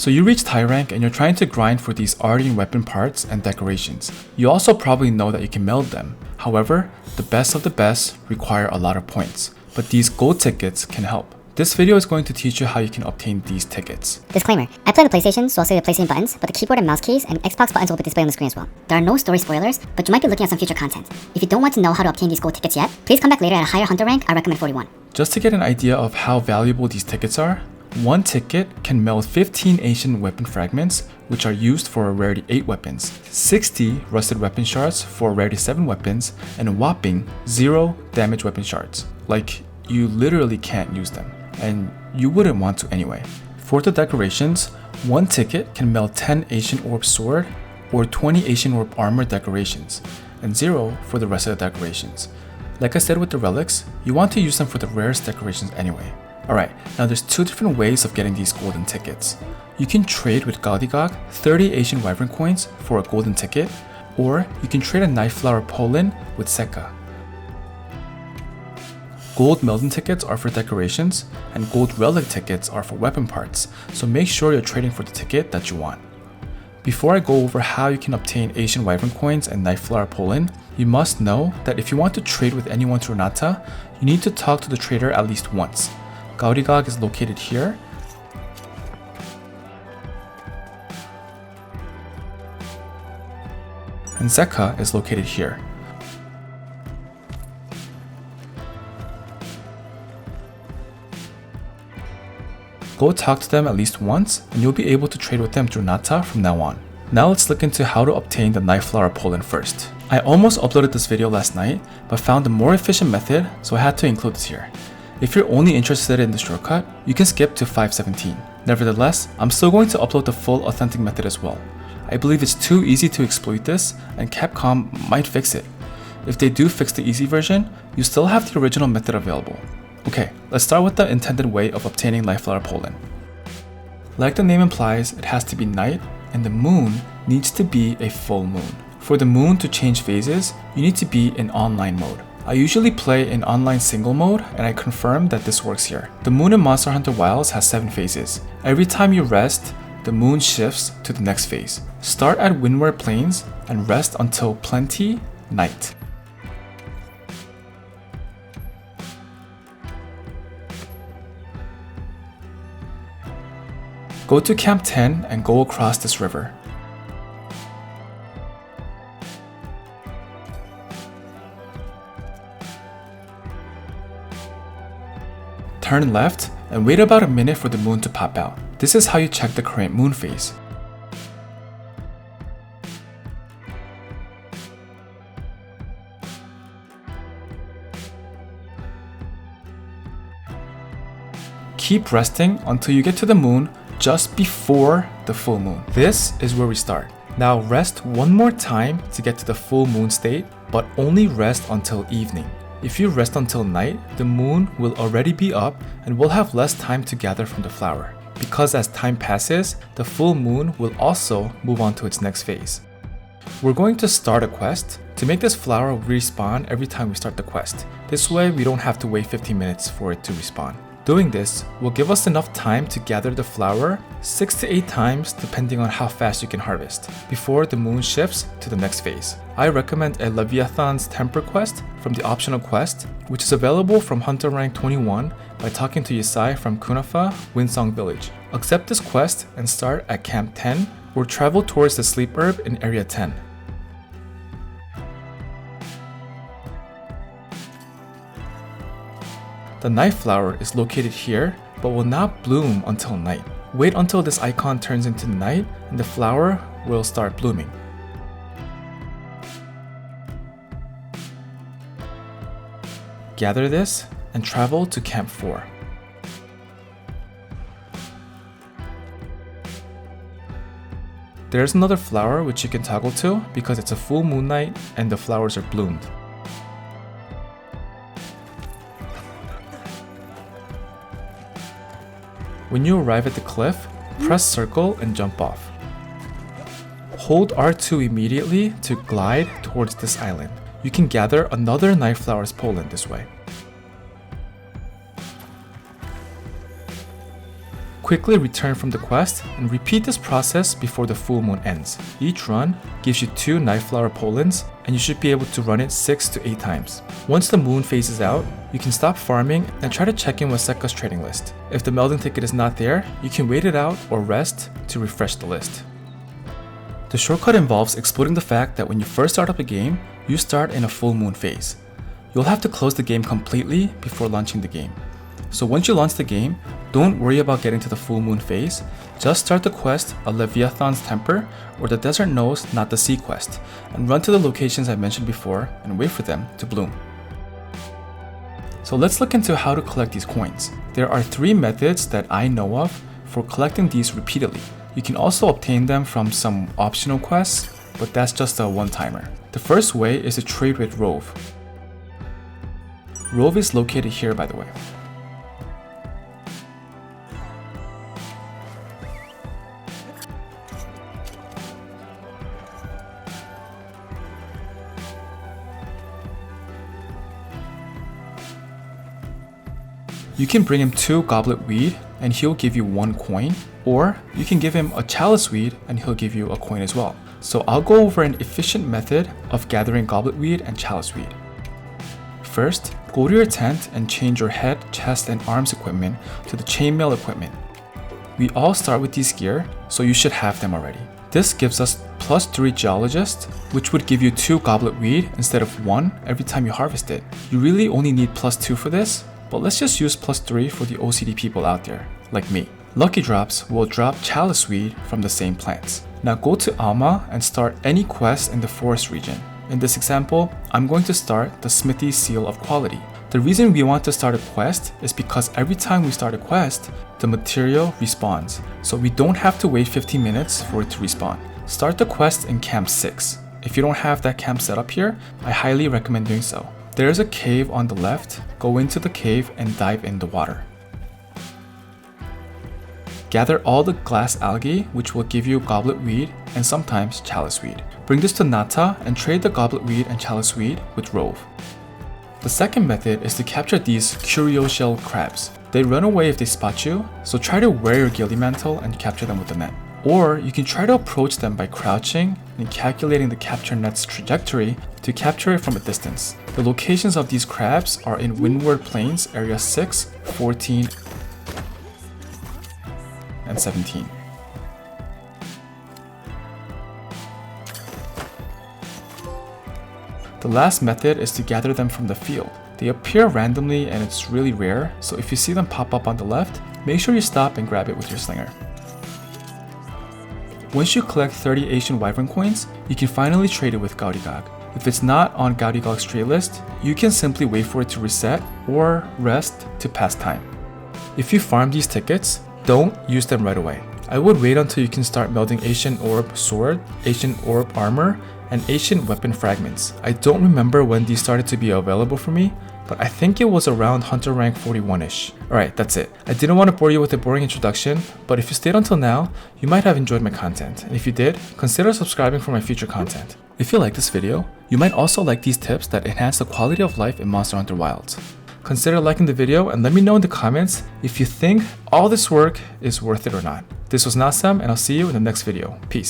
So you reach high rank and you're trying to grind for these Artian weapon parts and decorations. You also probably know that you can meld them. However, the best of the best require a lot of points, but these gold tickets can help. This video is going to teach you how you can obtain these tickets. Disclaimer, I play on the PlayStation, so I'll say the PlayStation buttons, but the keyboard and mouse keys and Xbox buttons will be displayed on the screen as well. There are no story spoilers, but you might be looking at some future content. If you don't want to know how to obtain these gold tickets yet, please come back later at a higher hunter rank. I recommend 41. Just to get an idea of how valuable these tickets are, one ticket can meld 15 ancient weapon fragments, which are used for a rarity 8 weapons, 60 rusted weapon shards for a rarity 7 weapons, and a whopping 0 damage weapon shards. Like, you literally can't use them, and you wouldn't want to anyway. For the decorations, one ticket can meld 10 ancient orb sword or 20 ancient orb armor decorations, and 0 for the rest of the decorations. Like I said with the relics, you want to use them for the rarest decorations anyway. Alright, now there's 2 different ways of getting these golden tickets. You can trade with Gaudigog 30 ancient Wyvern coins for a golden ticket, or you can trade a Nightflower Pollen with Sekka. Gold Melden tickets are for decorations, and gold relic tickets are for weapon parts, so make sure you're trading for the ticket that you want. Before I go over how you can obtain Ancient Wyvern coins and Nightflower Pollen, you must know that if you want to trade with anyone through Nata, you need to talk to the trader at least once. Gaudigog is located here, and Sekka is located here. Go talk to them at least once, and you'll be able to trade with them through Nata from now on. Now let's look into how to obtain the Nightflower Pollen first. I almost uploaded this video last night, but found a more efficient method, so I had to include this here. If you're only interested in the shortcut, you can skip to 517. Nevertheless, I'm still going to upload the full authentic method as well. I believe it's too easy to exploit this, and Capcom might fix it. If they do fix the easy version, you still have the original method available. Okay, let's start with the intended way of obtaining Nightflower Pollen. Like the name implies, it has to be night, and the moon needs to be a full moon. For the moon to change phases, you need to be in online mode. I usually play in online single mode, and I confirm that this works here. The moon in Monster Hunter Wilds has 7 phases. Every time you rest, the moon shifts to the next phase. Start at Windward Plains and rest until plenty night. Go to Camp 10 and go across this river. Turn left and wait about a minute for the moon to pop out. This is how you check the current moon phase. Keep resting until you get to the moon just before the full moon. This is where we start. Now rest one more time to get to the full moon state, but only rest until evening. If you rest until night, the moon will already be up and will have less time to gather from the flower. Because as time passes, the full moon will also move on to its next phase. We're going to start a quest to make this flower respawn every time we start the quest. This way we don't have to wait 15 minutes for it to respawn. Doing this will give us enough time to gather the flower 6 to 8 times depending on how fast you can harvest, before the moon shifts to the next phase. I recommend a Leviathan's Temper quest from the optional quest, which is available from Hunter rank 21 by talking to Yesai from Kunafa, Windsong Village. Accept this quest and start at Camp 10 or travel towards the sleep herb in Area 10. The Nightflower is located here, but will not bloom until night. Wait until this icon turns into night and the flower will start blooming. Gather this and travel to Camp 4. There's another flower which you can toggle to because it's a full moon night and the flowers are bloomed. When you arrive at the cliff, press circle and jump off. Hold R2 immediately to glide towards this island. You can gather another Nightflower's pollen this way. Quickly return from the quest and repeat this process before the full moon ends. Each run gives you 2 Nightflower Pollens, and you should be able to run it 6 to 8 times. Once the moon phases out, you can stop farming and try to check in with Sekka's trading list. If the melding ticket is not there, you can wait it out or rest to refresh the list. The shortcut involves exploiting the fact that when you first start up a game, you start in a full moon phase. You'll have to close the game completely before launching the game. So once you launch the game, don't worry about getting to the full moon phase. Just start the quest, A Leviathan's Temper, or the Desert Knows Not the Sea quest, and run to the locations I mentioned before and wait for them to bloom. So let's look into how to collect these coins. There are 3 methods that I know of for collecting these repeatedly. You can also obtain them from some optional quests, but that's just a one-timer. The first way is to trade with Rove. Rove is located here, by the way. You can bring him 2 Goblet Weed and he'll give you 1 coin, or you can give him a Chalice Weed and he'll give you a coin as well. So I'll go over an efficient method of gathering Goblet Weed and Chalice Weed. First, go to your tent and change your head, chest, and arms equipment to the chainmail equipment. We all start with these gear, so you should have them already. This gives us +3 Geologist, which would give you 2 Goblet Weed instead of 1 every time you harvest it. You really only need +2 for this, but let's just use +3 for the OCD people out there, like me. Lucky Drops will drop Chalice Weed from the same plants. Now go to Alma and start any quest in the forest region. In this example, I'm going to start the Smithy Seal of Quality. The reason we want to start a quest is because every time we start a quest, the material respawns, so we don't have to wait 15 minutes for it to respawn. Start the quest in Camp 6. If you don't have that camp set up here, I highly recommend doing so. There is a cave on the left. Go into the cave and dive in the water. Gather all the glass algae, which will give you Goblet Weed and sometimes Chalice Weed. Bring this to Nata and trade the Goblet Weed and Chalice Weed with Rove. The second method is to capture these Curioshell crabs. They run away if they spot you, so try to wear your ghillie mantle and capture them with the net. Or you can try to approach them by crouching and calculating the capture net's trajectory to capture it from a distance. The locations of these crabs are in Windward Plains, Area 6, 14, and 17. The last method is to gather them from the field. They appear randomly and it's really rare, so if you see them pop up on the left, make sure you stop and grab it with your slinger. Once you collect 30 Asian Wyvern coins, you can finally trade it with Gaudigog. If it's not on Gaudigog's trade list, you can simply wait for it to reset or rest to pass time. If you farm these tickets, don't use them right away. I would wait until you can start melding Ancient Orb Sword, Ancient Orb Armor, and Ancient Weapon Fragments. I don't remember when these started to be available for me, but I think it was around Hunter rank 41-ish. Alright, that's it. I didn't want to bore you with a boring introduction, but if you stayed until now, you might have enjoyed my content, and if you did, consider subscribing for my future content. If you like this video, you might also like these tips that enhance the quality of life in Monster Hunter Wilds. Consider liking the video and let me know in the comments if you think all this work is worth it or not. This was Nassem, and I'll see you in the next video. Peace.